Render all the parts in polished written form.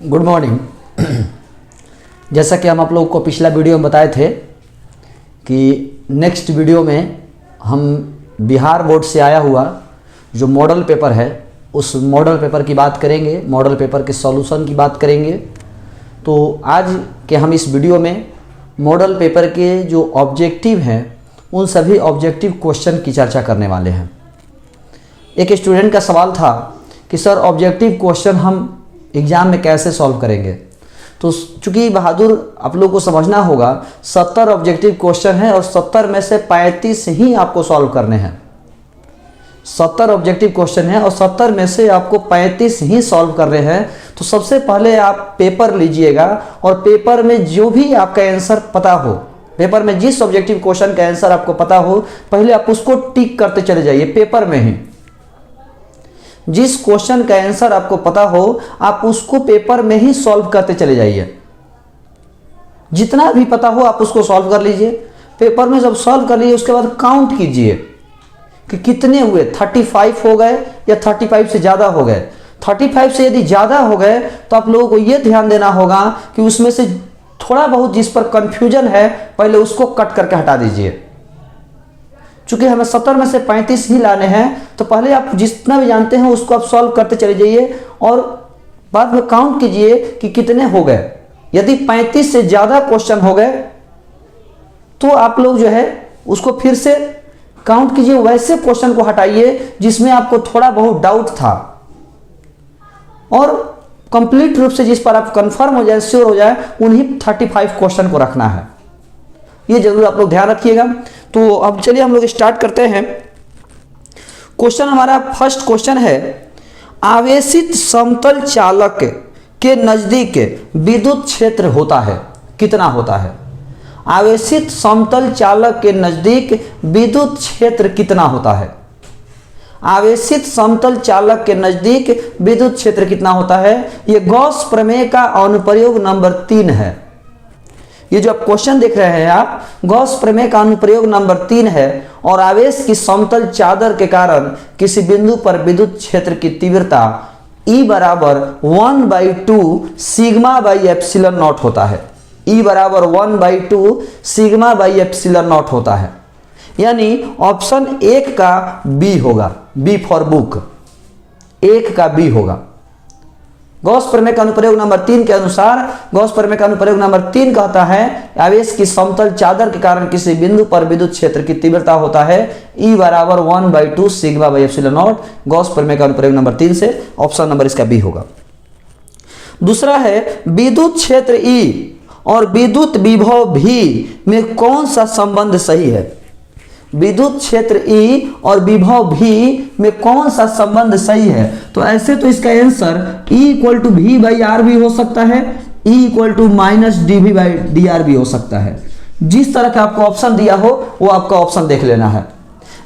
Good morning. जैसा कि हम आप लोगों को पिछला वीडियो में बताए थे कि नेक्स्ट वीडियो में हम बिहार बोर्ड से आया हुआ जो मॉडल पेपर है उस मॉडल पेपर की बात करेंगे, मॉडल पेपर के सॉल्यूशन की बात करेंगे। तो आज के हम इस वीडियो में मॉडल पेपर के जो ऑब्जेक्टिव हैं उन सभी ऑब्जेक्टिव क्वेश्चन की चर्चा करने वाले हैं। एक स्टूडेंट का सवाल था कि सर ऑब्जेक्टिव क्वेश्चन हम एग्ज़ाम में कैसे सॉल्व करेंगे। तो चूँकि बहादुर आप लोग को समझना होगा 70 ऑब्जेक्टिव क्वेश्चन है और 70 में से 35 ही आपको सॉल्व करने हैं। 70 ऑब्जेक्टिव क्वेश्चन है और 70 में से आपको 35 ही सॉल्व करने हैं। तो सबसे पहले आप पेपर लीजिएगा और पेपर में जो भी आपका आंसर पता हो, पेपर में जिस ऑब्जेक्टिव क्वेश्चन का आंसर आपको पता हो पहले आप उसको टिक करते चले जाइए। पेपर में ही जिस क्वेश्चन का आंसर आपको पता हो आप उसको पेपर में ही सॉल्व करते चले जाइए। जितना भी पता हो आप उसको सॉल्व कर लीजिए। पेपर में जब सॉल्व कर लीजिए उसके बाद काउंट कीजिए कि कितने हुए, 35 हो गए या 35 से ज़्यादा हो गए। 35 से यदि ज़्यादा हो गए तो आप लोगों को यह ध्यान देना होगा कि उसमें से थोड़ा बहुत जिस पर कंफ्यूजन है पहले उसको कट करके हटा दीजिए। चूंकि हमें 70 में से 35 ही लाने हैं तो पहले आप जितना भी जानते हैं उसको आप सॉल्व करते चले जाइए और बाद में काउंट कीजिए कि कितने हो गए। यदि 35 से ज़्यादा क्वेश्चन हो गए तो आप लोग जो है उसको फिर से काउंट कीजिए, वैसे क्वेश्चन को हटाइए जिसमें आपको थोड़ा बहुत डाउट था और कंप्लीट रूप से जिस पर आप कंफर्म हो जाए, श्योर हो जाए, उन्हीं 35 क्वेश्चन को रखना है। ये जरूर आप लोग ध्यान रखिएगा। तो अब चलिए हम लोग स्टार्ट करते हैं। क्वेश्चन हमारा फर्स्ट क्वेश्चन है, आवेशित समतल चालक के नजदीक विद्युत क्षेत्र होता है, कितना होता है? आवेशित समतल चालक के नजदीक विद्युत क्षेत्र कितना होता है? आवेशित समतल चालक के नजदीक विद्युत क्षेत्र कितना होता है? यह गॉस प्रमेय का अनुप्रयोग नंबर 3 है। ये जो आप क्वेश्चन देख रहे हैं आप, गॉस प्रमेय का अनुप्रयोग नंबर 3 है और आवेश की समतल चादर के कारण किसी बिंदु पर विद्युत क्षेत्र की तीव्रता E बराबर 1/2 सिग्मा बाई एप्सिलॉन नॉट होता है। E बराबर 1/2 सिग्मा बाई एप्सिलॉन नॉट होता है। यानी ऑप्शन 1 का बी होगा, बी फॉर बुक, 1 का बी होगा। गॉस प्रमेय का अनुप्रयोग नंबर 3 के अनुसार गॉस प्रमेय का अनुप्रयोग नंबर 3 कहता है आवेश की समतल चादर के कारण किसी बिंदु पर विद्युत क्षेत्र की तीव्रता होता है E बराबर 1/2 sigma by epsilon not. Gauss प्रमेय का अनुप्रयोग नंबर 3 से ऑप्शन नंबर इसका बी होगा। दूसरा है, विद्युत क्षेत्र E और विद्युत विभव V में कौन सा संबंध सही है? विद्युत क्षेत्र E और विभव V में कौन सा संबंध सही है? तो ऐसे तो इसका आंसर E = V/R भी हो सकता है, E = -dV/dR भी हो सकता है। जिस तरह का आपको ऑप्शन दिया हो वो आपका ऑप्शन देख लेना है।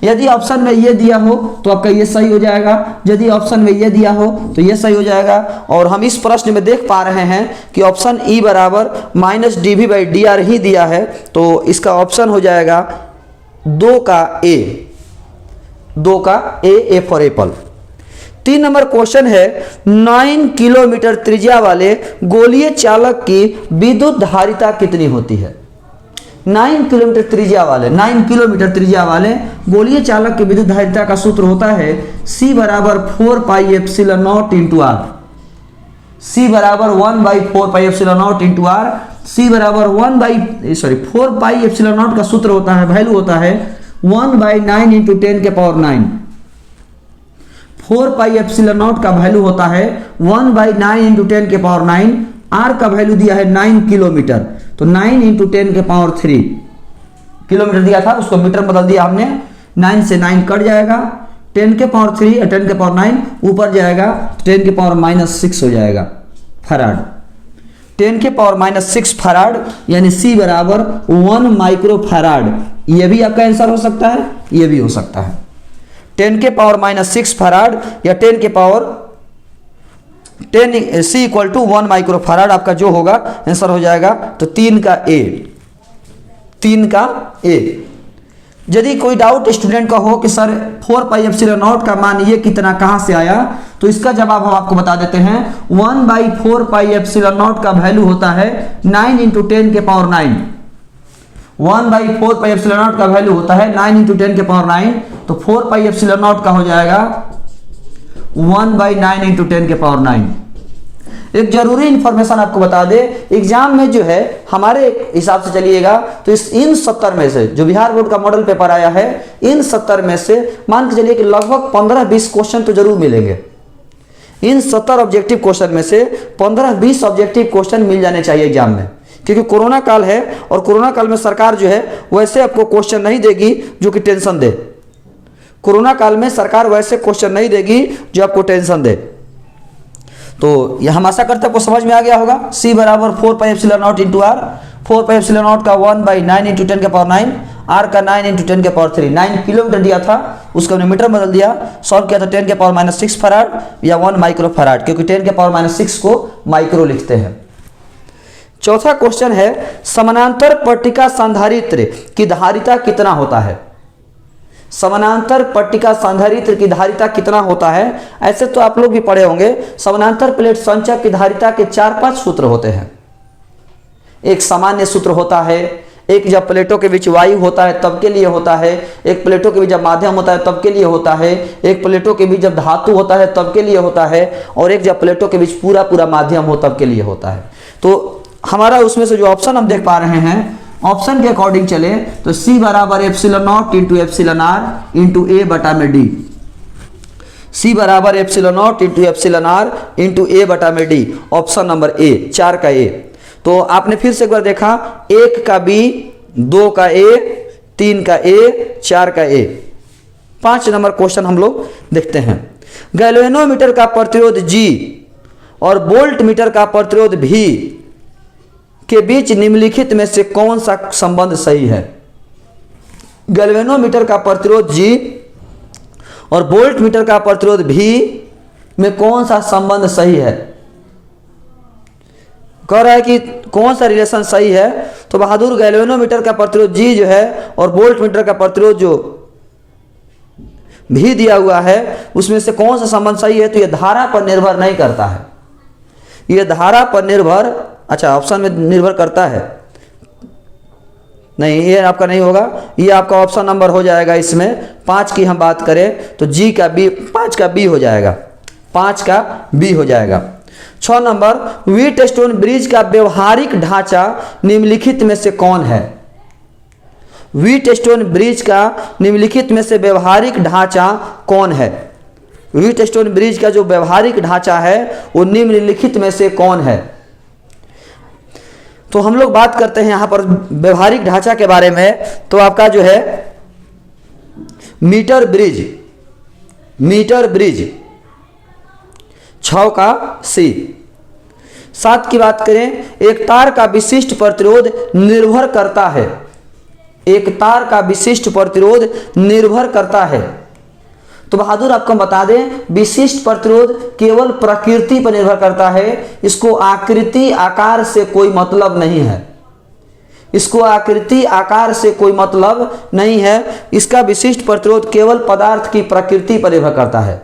यदि ऑप्शन में ये दिया हो तो आपका ये सही हो जाएगा, यदि ऑप्शन में ये दिया हो तो ये सही हो जाएगा। और हम इस प्रश्न में देख पा रहे हैं कि ऑप्शन E बराबर -dV/dR ही दिया है, तो इसका ऑप्शन हो जाएगा 2 का ए, 2 का A for Apple. 3 number question है, 9 किलोमीटर त्रिज्या वाले गोलीय चालक की विद्युत धारिता कितनी होती है? 9 किलोमीटर त्रिज्या वाले, 9 किलोमीटर त्रिज्या वाले गोलीय चालक की विद्युत धारिता का सूत्र होता है C बराबर 4πε0 इंटू R। C बराबर 1/4πε0 इंटू R। C बराबर 4πε0 का सूत्र होता है, वैल्यू होता है 1/9 इंटू 10 के पावर 9। 4πε0 का वैल्यू होता है 1/9 इंटू 10 के पावर 9। R का वैल्यू दिया है 9 किलोमीटर, तो 9 इंटू 10 के पावर 3 किलोमीटर दिया था, उसको मीटर में बदल दिया हमने। 9 से 9 कट जाएगा, 10 के पावर 3 और 10 के पावर 9 ऊपर जाएगा, 10 के पावर -6 हो जाएगा फराड। 10 के पावर -6 फराड यानी C बराबर 1 माइक्रो फराड। यह भी आपका आंसर हो सकता है, यह भी हो सकता है। 10 के पावर -6 फराड या 10 के पावर 10 C = 1 माइक्रो फराड आपका जो होगा आंसर हो जाएगा। तो 3 का ए, 3 का ए। यदि कोई डाउट स्टूडेंट का हो कि सर 4 पाई एप्सिलॉन नॉट का मान ये कितना कहाँ से आया, तो इसका जवाब हम आपको बता देते हैं। 1/4 पाई एप्सिलॉन नॉट का वैल्यू होता है 9 × 10 के पावर 9। 1/4 पाई एप्सिलॉन नॉट का वैल्यू होता है 9 × 10 के पावर 9। तो 4 पाई एप्सिलॉन नॉट का हो जाएगा 1/9 × 10 के पावर 9। एक जरूरी इंफॉर्मेशन आपको बता दे, एग्जाम में जो है हमारे हिसाब से चलिएगा तो इन 70 में से जो बिहार बोर्ड का मॉडल पेपर आया है, इन 70 में से मान के चलिए कि लगभग 15-20 क्वेश्चन तो जरूर मिलेंगे। इन 70 ऑब्जेक्टिव क्वेश्चन में से 15-20 ऑब्जेक्टिव क्वेश्चन मिल जाने चाहिए एग्जाम में, क्योंकि कोरोना काल है और कोरोना काल में सरकार जो है वैसे आपको क्वेश्चन नहीं देगी जो कि टेंशन दे। कोरोना काल में सरकार वैसे क्वेश्चन नहीं देगी जो आपको टेंशन दे। तो यह हम आशा करते हैं आपको समझ में आ गया होगा। C बराबर 4 pi epsilon naught into r, 4 pi epsilon naught का 1/9 × 10 के पावर 9, आर का 9 × 10 के पावर 3। 9 किलोमीटर दिया था, उसको हमने मीटर बदल दिया, सॉल्व किया तो 10 के पावर -6 फराड या 1 माइक्रो फराड, क्योंकि 10 के पावर -6 को माइक्रो लिखते हैं। चौथा क्वेश्चन है समानांतर पट्टिका संधारित्र की धारिता कितना होता है। समानांतर पट्टिका संधारित्र की धारिता कितना होता है। ऐसे तो आप लोग भी पढ़े होंगे, समानांतर प्लेट संचयक की धारिता के 4-5 सूत्र होते हैं। एक सामान्य सूत्र होता है, एक जब प्लेटों के बीच वायु होता है तब के लिए होता है, एक प्लेटों के बीच जब माध्यम होता है तब के लिए होता है, एक प्लेटों के बीच जब धातु होता है तब के लिए होता है, और एक जब प्लेटों के बीच पूरा माध्यम हो तब के लिए होता है। तो हमारा उसमें से जो ऑप्शन हम देख पा रहे हैं, ऑप्शन के अकॉर्डिंग चले तो C बराबर epsilon naught into epsilon r into a बटा में डी। C बराबर epsilon naught into epsilon r into a बटा में डी, ऑप्शन नंबर ए, 4 का ए। तो आपने फिर से एक बार देखा, 1 का B, 2 का ए, 3 का ए, 4 का ए। 5 नंबर क्वेश्चन हम लोग देखते हैं। गैल्वेनोमीटर का प्रतिरोध G और वोल्ट मीटर का प्रतिरोध V के बीच निम्नलिखित में से कौन सा संबंध सही है। गैल्वेनोमीटर का प्रतिरोध G और वोल्ट मीटर का प्रतिरोध V में कौन सा संबंध सही है। कह रहा है कि कौन सा रिलेशन सही है, तो बहादुर गैल्वेनोमीटर का प्रतिरोध G जो है और वोल्ट मीटर का प्रतिरोध जो V दिया हुआ है उसमें से कौन सा संबंध सही है। तो यह धारा पर निर्भर नहीं करता है, यह धारा पर निर्भर, अच्छा ऑप्शन में निर्भर करता है नहीं, ये आपका नहीं होगा, ये आपका ऑप्शन नंबर हो जाएगा। इसमें 5 की हम बात करें तो G का B, 5 का B हो जाएगा, 5 का B हो जाएगा। 6 नंबर, व्हीटस्टोन ब्रिज का व्यवहारिक ढांचा निम्नलिखित में से कौन है। व्हीटस्टोन ब्रिज का निम्नलिखित में से व्यवहारिक ढांचा कौन है। व्हीटस्टोन ब्रिज का जो व्यवहारिक ढांचा है वो निम्नलिखित में से कौन है। तो हम लोग बात करते हैं यहां पर व्यवहारिक ढांचा के बारे में, तो आपका जो है मीटर ब्रिज, मीटर ब्रिज 6 का C। 7 की बात करें, एक तार का विशिष्ट प्रतिरोध निर्भर करता है, एक तार का विशिष्ट प्रतिरोध निर्भर करता है। तो बहादुर आपको बता दें, विशिष्ट प्रतिरोध केवल प्रकृति पर निर्भर करता है, इसको आकृति आकार से कोई मतलब नहीं है, इसको आकृति आकार से कोई मतलब नहीं है। इसका विशिष्ट प्रतिरोध केवल पदार्थ की प्रकृति पर निर्भर करता है,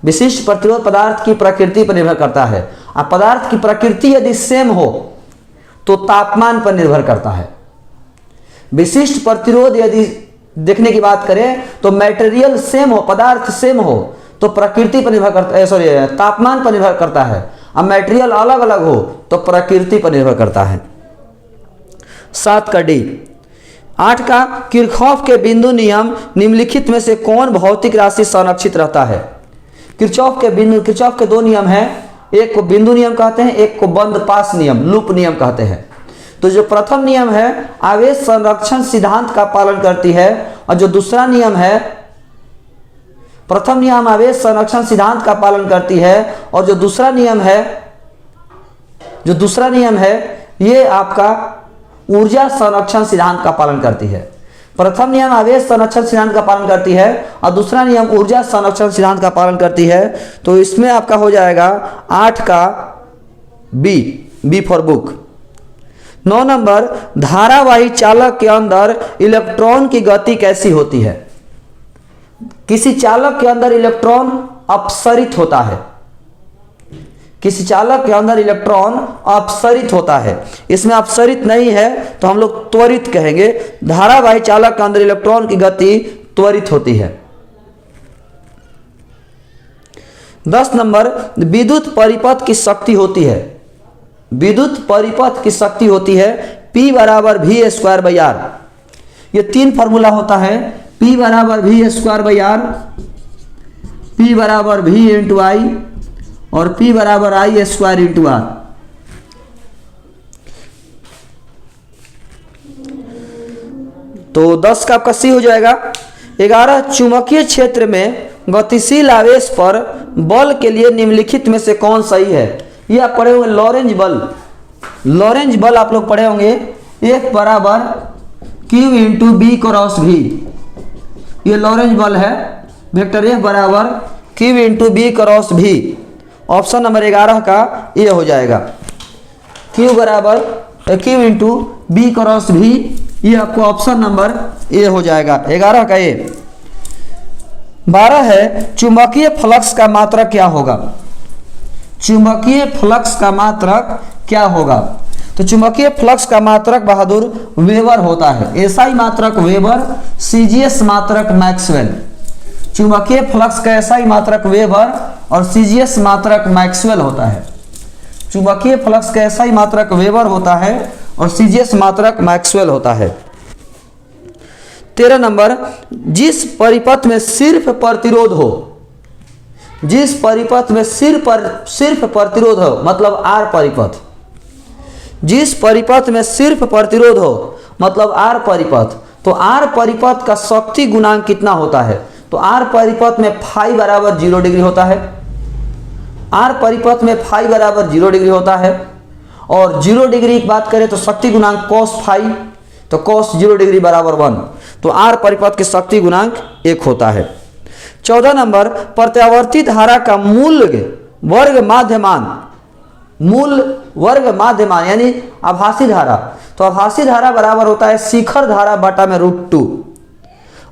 विशिष्ट प्रतिरोध पदार्थ की प्रकृति पर निर्भर करता है। अब पदार्थ की प्रकृति यदि सेम हो तो तापमान पर निर्भर करता है। विशिष्ट प्रतिरोध यदि देखने की बात करें तो मटेरियल सेम हो, पदार्थ सेम हो तो प्रकृति पर निर्भर करता है, सॉरी तापमान पर निर्भर करता है। अब मटेरियल अलग अलग हो तो प्रकृति पर निर्भर करता है। 7 का D। 8 का, किरचॉफ के बिंदु नियम निम्नलिखित में से कौन भौतिक राशि संरक्षित रहता है। किरचॉफ के बिंदु, किरचॉफ के 2 नियम हैं, एक को बिंदु नियम कहते हैं, एक को बंद पास नियम, लूप नियम कहते हैं। तो जो प्रथम नियम है आवेश संरक्षण सिद्धांत का पालन करती है, और जो दूसरा नियम है, प्रथम नियम आवेश संरक्षण सिद्धांत का पालन करती है, और जो दूसरा नियम है, जो दूसरा नियम है ये आपका ऊर्जा संरक्षण सिद्धांत का पालन करती है। प्रथम नियम आवेश संरक्षण सिद्धांत का पालन करती है और दूसरा नियम ऊर्जा संरक्षण सिद्धांत का पालन करती है। तो इसमें आपका हो जाएगा 8 का B, B for book. 9 number, धारावाही चालक के अंदर इलेक्ट्रॉन की गति कैसी होती है? किसी चालक के अंदर इलेक्ट्रॉन अपसरित होता है, किसी चालक के अंदर इलेक्ट्रॉन अपसरित होता है। इसमें अपसरित नहीं है तो हम लोग त्वरित कहेंगे। धारावाही चालक के अंदर इलेक्ट्रॉन की गति त्वरित होती है। 10 नंबर, विद्युत परिपथ की शक्ति होती है, विद्युत परिपथ की शक्ति होती है P बराबर V²/R। ये 3 फॉर्मूला होता है, P बराबर V²/R, P बराबर V × I और P बराबर I² × R। तो 10 का आपका C हो जाएगा। 11, चुंबकीय क्षेत्र में गतिशील आवेश पर बल के लिए निम्नलिखित में से कौन सही है? ये आप पढ़े होंगे लॉरेंज बल, लॉरेंज बल आप लोग पढ़े होंगे। F बराबर Q × B × V, ये लॉरेंज बल है। वेक्टर F बराबर Q × B × V। Option number 11 का ये हो जाएगा। Q बराबर Q × B × V, ये आपको ऑप्शन नंबर ए हो जाएगा 11 का ये। 12 है, चुंबकीय फ्लक्स का मात्रक क्या होगा? चुंबकीय फ्लक्स का मात्रक क्या होगा? तो चुंबकीय फ्लक्स का मात्रक बहादुर वेबर होता है। एसआई मात्रक वेबर, सीजीएस मात्रक मैक्सवेल। चुंबकीय फ्लक्स का एसआई मात्रक वेबर और सीजीएस मात्रक मैक्सवेल होता है। चुंबकीय फ्लक्स का एसआई मात्रक वेबर होता है और सीजीएस मात्रक मैक्सवेल होता है। 13 नंबर, जिस परिपथ में सिर्फ प्रतिरोध हो, जिस परिपथ में सिर्फ प्रतिरोध हो, मतलब आर परिपथ, जिस परिपथ में सिर्फ प्रतिरोध हो मतलब आर परिपथ, तो आर परिपथ का शक्ति गुणांक कितना होता है? तो आर परिपथ में फाई बराबर 0 डिग्री होता है। आर परिपथ में फाई बराबर 0 डिग्री होता है और 0 डिग्री की बात करें तो शक्ति गुणांक cos फाई, तो cos 0 डिग्री बराबर 1, तो आर परिपथ की शक्ति गुणांक 1 होता है। 14 नंबर, प्रत्यावर्ती धारा का मूल वर्ग माध्यमान, मूल वर्ग माध्यमान यानी आभासी धारा, तो आभासी धारा बराबर होता है शिखर धारा बटा में √2।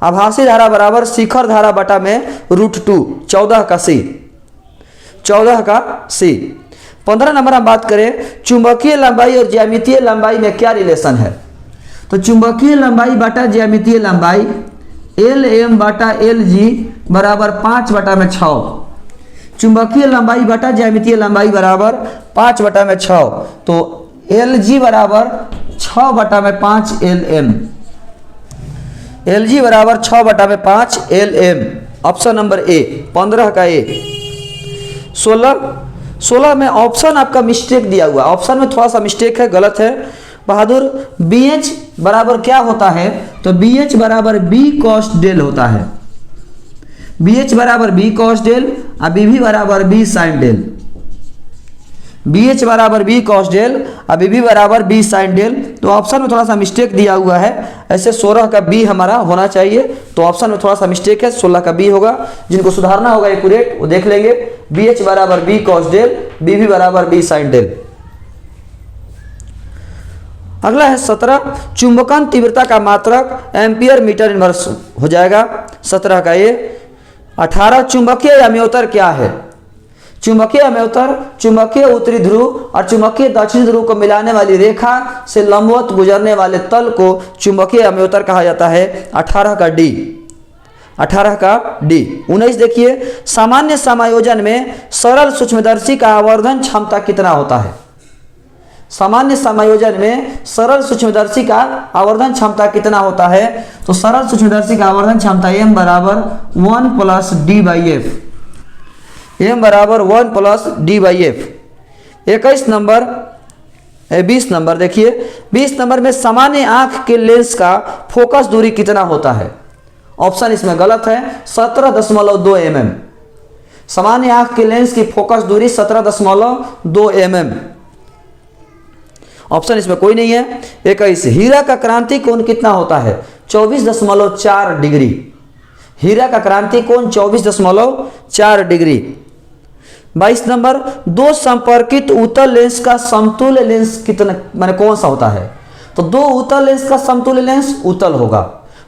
आभासी धारा बराबर शिखर धारा बटा में √2। 14 का सी, 14 का सी। 15 नंबर हम बात करें चुंबकीय लंबाई और ज्यामितीय लंबाई में क्या रिलेशन है? तो चुंबकीय लंबाई बटा ज्यामितीय लंबाई LM बटा LG बराबर 5/6। चुंबकीय लंबाई बटा ज्यामितीय लंबाई बराबर 5/6, तो LG बराबर 6/5 LM, LG बराबर 6/5 LM। ऑप्शन नंबर ए, 15 का ए। 16 में ऑप्शन आपका मिस्टेक दिया हुआ, ऑप्शन में थोड़ा सा मिस्टेक है, गलत है बहादुर। BH बराबर क्या होता है? तो BH बराबर B cos डेल होता है। BH बराबर B cos डेल और BV बराबर B sin डेल। BH बराबर B cos डेल और BV बराबर B sin डेल। तो ऑप्शन में थोड़ा सा मिस्टेक दिया हुआ है, ऐसे 16 का B हमारा होना चाहिए, तो ऑप्शन में थोड़ा सा मिस्टेक है, 16 का B होगा। जिनको सुधारना होगा एक्यूरेट वो देख लेंगे। BH बराबर B cos डेल, BV बराबर B sin डेल। अगला है 17, चुंबकन तीव्रता का मात्रक एम्पियर मीटर इनवर्स हो जाएगा 17 का ये। 18, चुंबकीय अम्योतर क्या है? चुंबकीय अम्योतर चुंबकीय उत्तरी ध्रुव और चुंबकीय दक्षिणी ध्रुव को मिलाने वाली रेखा से लंबवत गुजरने वाले तल को चुंबकीय अम्योतर कहा जाता है। 18 का डी, 18 का डी। 19 देखिए, सामान्य समायोजन में सरल सूक्ष्मदर्शी का आवर्धन क्षमता कितना होता है? सामान्य समायोजन में सरल सूक्ष्मदर्शी का आवर्धन क्षमता कितना होता है? तो सरल सूक्ष्मदर्शी का आवर्धन क्षमता m बराबर 1 + d/f, m बराबर 1 + d/f। 21 नंबर 20 नंबर देखिए, 20 नंबर में सामान्य आंख के लेंस का फोकस दूरी कितना होता है? ऑप्शन इसमें गलत है, 17.2 mm। सामान्य आंख के लेंस की फोकस दूरी 17.2 mm। ऑप्शन इसमें कोई नहीं है। 21, हीरा का क्रांति कोण कितना होता है? 24.4 डिग्री। हीरा का क्रांति कोण 24.4 डिग्री। 22 नंबर, दो संपर्कित उत्तल लेंस का समतुल्य लेंस कितना माने कौन सा होता है? तो दो उत्तल लेंस का समतुल्य लेंस उत्तल होगा,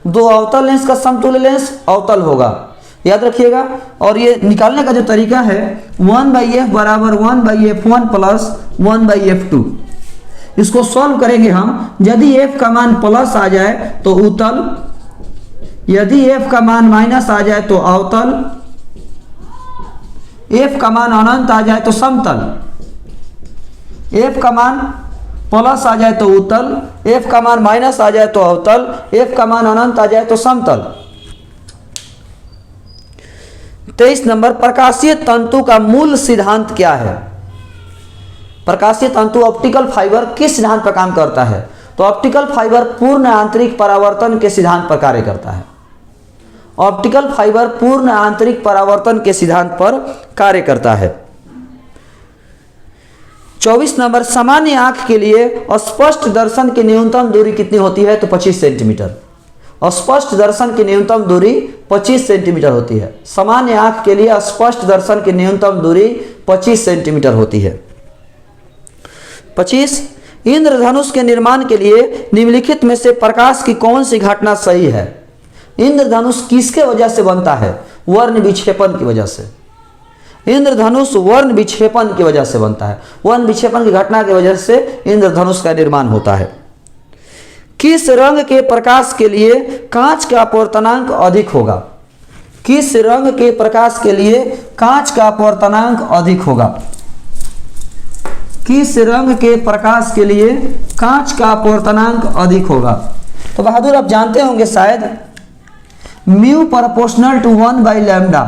दो अवतल लेंस का समतुल्य लेंस अवतल होगा, याद रखिएगा। और ये निकालने का जो तरीका है 1/f बराबर 1/f1 प्लस 1/f2। इसको सॉल्व करेंगे हम। यदि f का मान प्लस आ जाए तो उत्तल, यदि f का मान माइनस आ जाए तो अवतल, f का मान अनंत आ जाए तो समतल, f का मान प्लस आ जाए तो उत्तल, f का मान माइनस आ जाए तो अवतल, f का मान अनंत आ जाए तो समतल। 23 नंबर, प्रकाशीय तंतु का मूल सिद्धांत क्या है? प्रकाशीय तंतु ऑप्टिकल फाइबर किस सिद्धांत पर काम करता है? तो ऑप्टिकल फाइबर पूर्ण आंतरिक परावर्तन के सिद्धांत पर कार्य करता है। ऑप्टिकल फाइबर पूर्ण आंतरिक परावर्तन के सिद्धांत पर कार्य करता है। 24 नंबर, सामान्य आंख के लिए स्पष्ट दर्शन की न्यूनतम दूरी कितनी होती है? तो 25 सेंटीमीटर। स्पष्ट दर्शन की न्यूनतम दूरी 25 सेंटीमीटर होती है। सामान्य आंख के लिए स्पष्ट दर्शन की न्यूनतम दूरी 25 सेंटीमीटर होती है। 25, इंद्रधनुष के निर्माण के लिए निम्नलिखित में से प्रकाश की कौन सी घटना सही है? इंद्रधनुष किसके वजह से बनता है? वर्ण विक्षेपण की वजह से। इंद्रधनुष वर्ण विक्षेपण की वजह से बनता है। वर्ण विक्षेपण की घटना की वजह से इंद्रधनुष का निर्माण होता है। किस रंग के प्रकाश के लिए कांच का अपवर्तनांक अधिक होगा? किस रंग के प्रकाश के लिए कांच का अपवर्तनांक अधिक होगा? किस रंग के प्रकाश के लिए कांच का अपवर्तनांक अधिक होगा? तो बहादुर आप जानते होंगे शायद, mu proportional to 1/λ,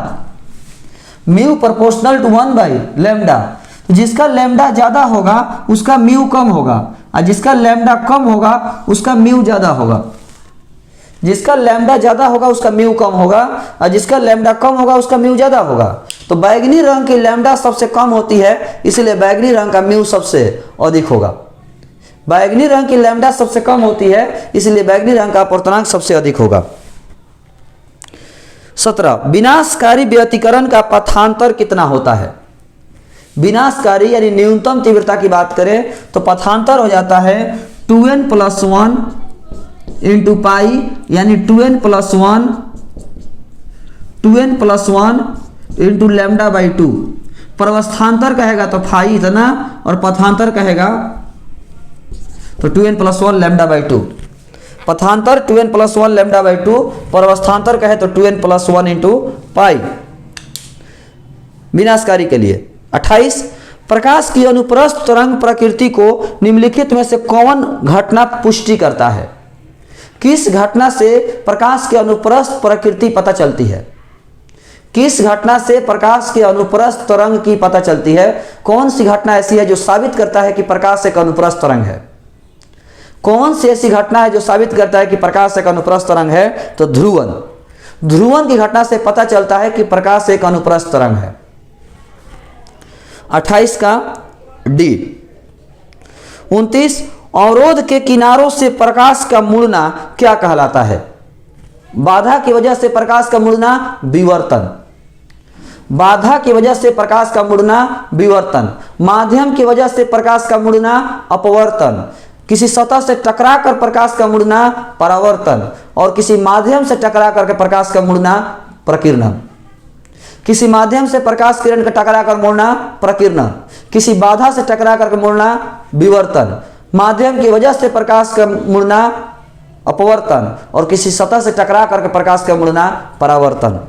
mu proportional to 1/λ। जिसका लैम्डा ज्यादा होगा उसका म्यू कम होगा, और जिसका लैम्डा कम होगा उसका म्यू ज्यादा होगा। जिसका लैम्डा ज्यादा होगा उसका म्यू कम होगा, और जिसका लैम्डा कम होगा उसका म्यू ज्यादा होगा। तो बैगनी रंग की लैम्डा सबसे कम होती है, इसलिए बैगनी रंग का म्यू सबसे अधिक होगा। बैगनी रंग की लैम्डा सबसे कम होती है, इसलिए बैगनी रंग का अपवर्तनांक सबसे अधिक होगा। 17, विनाशकारी व्यतिकरण का पथांतर कितना होता है? विनाशकारी यानी न्यूनतम तीव्रता की बात करें तो पथांतर हो जाता है 2n+1 इंटू पाई, यानी 2n+1 इंटू λ/2। प्रवस्थांतर कहेगा तो फाई इतना, और पथांतर कहेगा तो 2n+1 λ/2। पथांतर 2n+1 λ/2, प्रवस्थांतर कहे तो 2n+1 इंटू पाई विनाशकारी के लिए। 28, प्रकाश की अनुप्रस्थ तरंग प्रकृति को निम्नलिखित में से कौन घटना पुष्टि करता है? किस घटना से प्रकाश की अनुप्रस्थ प्रकृति पता चलती है? किस घटना से प्रकाश की अनुप्रस्थ तरंग की पता चलती है? कौन सी घटना ऐसी है जो साबित करता है कि प्रकाश एक अनुप्रस्थ तरंग है? कौन सी ऐसी घटना है जो साबित करता है कि प्रकाश एक अनुप्रस्थ तरंग है? तो ध्रुवन। ध्रुवन की घटना से पता चलता है कि प्रकाश एक अनुप्रस्थ तरंग है। 28 का डी। 29, अवरोध के किनारों से प्रकाश का मुड़ना क्या कहलाता है? बाधा की वजह से प्रकाश का मुड़ना विवर्तन। बाधा की वजह से प्रकाश का मुड़ना विवर्तन। माध्यम की वजह से प्रकाश का मुड़ना अपवर्तन। किसी सतह से टकरा कर प्रकाश का मुड़ना परावर्तन, और किसी माध्यम से टकरा करके प्रकाश का मुड़ना प्रकीर्णन। किसी माध्यम से प्रकाश किरण का टकरा कर मुड़ना प्रकीर्णन। किसी बाधा से टकरा करके मुड़ना विवर्तन। माध्यम की वजह से प्रकाश का मुड़ना अपवर्तन, और किसी सतह से टकरा करके प्रकाश का मुड़ना परावर्तन।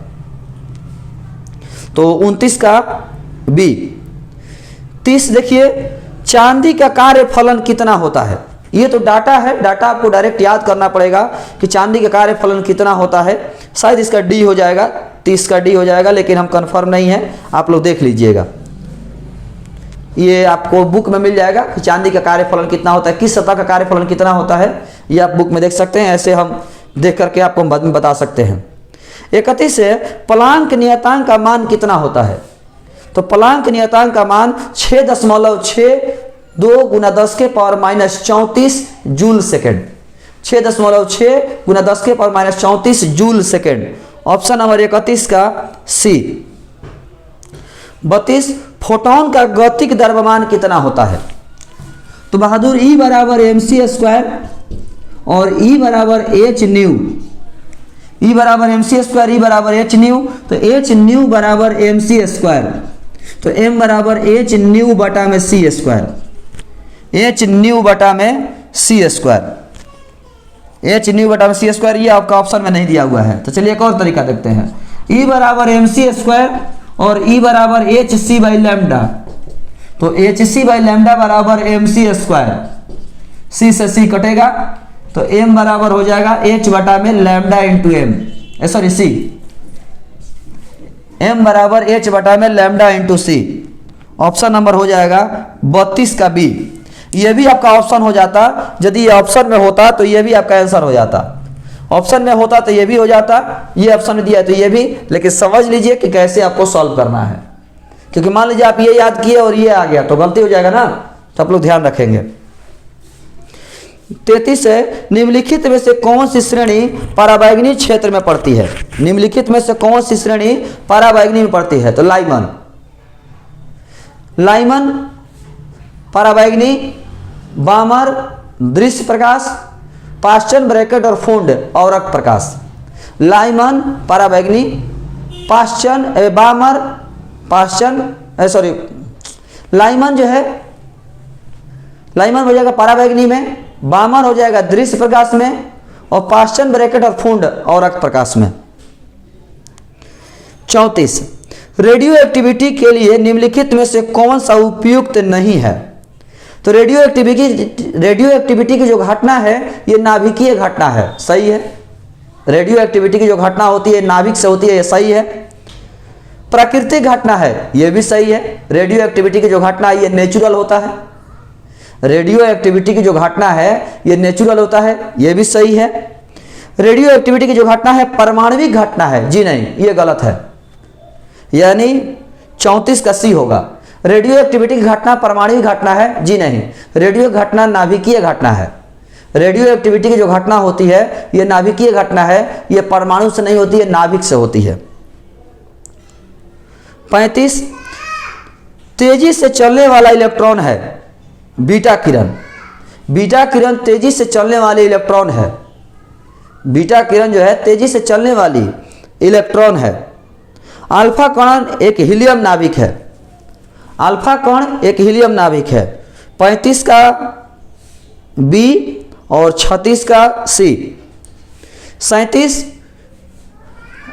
तो 29 का बी। 30 देखिए, चांदी का कार्यफलन कितना होता है? ये तो डाटा है, डाटा आपको डायरेक्ट याद करना पड़ेगा कि चांदी का कार्यफलन कितना होता है। शायद इसका डी हो जाएगा, 30 का डी हो जाएगा, लेकिन हम कंफर्म नहीं है, आप लोग देख लीजिएगा। ये आपको बुक में मिल जाएगा कि चांदी का कार्यफलन कितना होता है, किस सतह का कार्यफलन कितना होता है, ये आप बुक में देख सकते हैं। ऐसे हम देख करके आपको बाद में बता सकते हैं। 31 है, प्लांक नियतांक का मान कितना होता है? तो प्लांक नियतांक का मान 6.62 गुना 10 के पावर -34 जूल सेकेंड। 6.6 गुना 10 के power -34 joule second. Option number 31 का सी। 32, फोटोन का गतिक द्रव्यमान कितना होता है? तो बहादुर E बराबर mc² और E बराबर h न्यू, E बराबर mc², E बराबर h न्यू, तो h न्यू बराबर mc², तो m बराबर h न्यू बटा में c², h न्यू बटा में c², h न्यू बटा में c²। ये आपका ऑप्शन में नहीं दिया हुआ है। तो चलिए एक और तरीका देखते हैं। E बराबर mc² और E बराबर hc बाई लैम्डा, तो hc बाई लैम्डा बराबर mc², c से c कटेगा, तो m बराबर हो जाएगा h बटा में lambda into m, sorry c, m बराबर h बटा में lambda into c। Option number हो जाएगा 32 का बी। ये भी आपका ऑप्शन हो जाता, यदि ये ऑप्शन में होता तो ये भी आपका आंसर हो जाता। ऑप्शन में होता तो ये भी हो जाता, ये ऑप्शन में दिया है तो ये भी, लेकिन समझ लीजिए कि कैसे आपको सॉल्व करना है, क्योंकि मान लीजिए आप ये याद किए और ये आ गया तो गलती हो जाएगा ना, तो आप लोग ध्यान रखेंगे। 33 है, निम्नलिखित में से कौन सी श्रेणी पराबैंगनी क्षेत्र में पड़ती है? निम्नलिखित में से कौन सी श्रेणी पराबैंगनी में पड़ती है? तो लाइमन, लाइमन पराबैंगनी, बामर दृश्य प्रकाश, पाश्चन ब्रैकेट और फुंड औरक प्रकाश। लाइमन पराबैंगनी, पाश्चन बामर पाश्चन सॉरी लाइमन जो है, लाइमन हो जाएगा पराबैंगनी में, बामर हो जाएगा दृश्य प्रकाश में, और पाश्चन ब्रैकेट और फुंड औरक प्रकाश में। 34 रेडियो एक्टिविटी के लिए निम्नलिखित में से कौन सा उपयुक्त नहीं है? तो रेडियो एक्टिविटी की जो घटना है ये नाभिकीय घटना है, सही है। रेडियो एक्टिविटी की जो घटना होती है नाभिक से होती है, ये सही है। प्राकृतिक घटना है, ये भी सही है। रेडियो एक्टिविटी की जो घटना है ये नेचुरल होता है। रेडियो एक्टिविटी की जो घटना है ये नेचुरल होता है, ये भी सही है। रेडियो एक्टिविटी की जो घटना है परमाणविक घटना है, जी नहीं, ये गलत है, यानी 34 का सी होगा। रेडियो एक्टिविटी की घटना परमाणु घटना है, जी नहीं, रेडियो घटना नाभिकीय घटना है। रेडियो एक्टिविटी की जो घटना होती है ये नाभिकीय घटना है, ये परमाणु से नहीं होती है, नाभिक से होती है। 35 तेजी से चलने वाला इलेक्ट्रॉन है बीटा किरण। बीटा किरण तेजी से चलने वाली इलेक्ट्रॉन है। बीटा किरण जो है तेजी से चलने वाली इलेक्ट्रॉन है। अल्फा कण एक हीलियम नाभिक है। अल्फा कण एक हीलियम नाभिक है। 35 का बी और 36 का सी। 37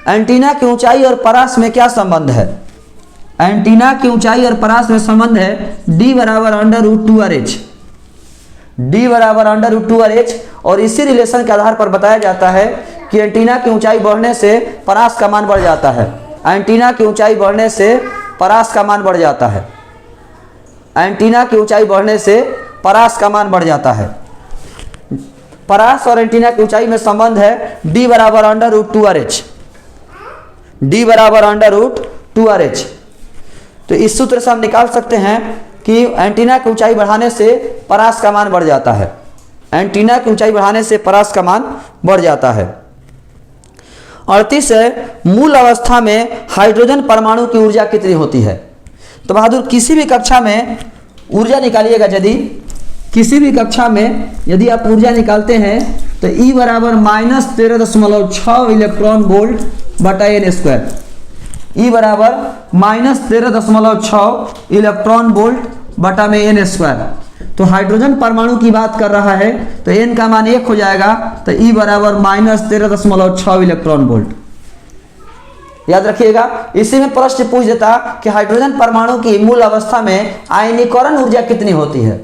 एंटीना की ऊंचाई और परास में क्या संबंध है? एंटीना की ऊंचाई और परास में संबंध है d बराबर √2rh, d बराबर √2rh। और इसी रिलेशन के आधार पर बताया जाता है कि एंटीना की ऊंचाई बढ़ने से परास का मान बढ़ जाता है। एंटीना की ऊंचाई बढ़ने से परास का मान बढ़ जाता है। एंटीना की ऊंचाई बढ़ने से परास का मान बढ़ जाता है। परास और एंटीना की ऊंचाई में संबंध है d बराबर √2rh, d बराबर √2rh। तो इस सूत्र से हम निकाल सकते हैं कि एंटीना की ऊंचाई बढ़ाने से परास का मान बढ़ जाता है। एंटीना की ऊंचाई बढ़ाने से परास का मान बढ़ जाता है। 38 है, मूल अवस्था में हाइड्रोजन परमाणु की ऊर्जा कितनी होती है? तो बहादुर किसी भी कक्षा में ऊर्जा निकालिएगा, यदि किसी भी कक्षा में यदि आप ऊर्जा निकालते हैं तो E बराबर -13.6 इलेक्ट्रॉन वोल्ट बटा n²। E बराबर -13.6 इलेक्ट्रॉन वोल्ट बटा में n²। तो हाइड्रोजन परमाणु की बात कर रहा है तो n का मान 1 हो जाएगा, तो E बराबर -13.6 इलेक्ट्रॉन वोल्ट। याद रखिएगा, इसी में प्रश्न पूछ देता कि हाइड्रोजन परमाणु की मूल अवस्था में आयनीकरण ऊर्जा कितनी होती है?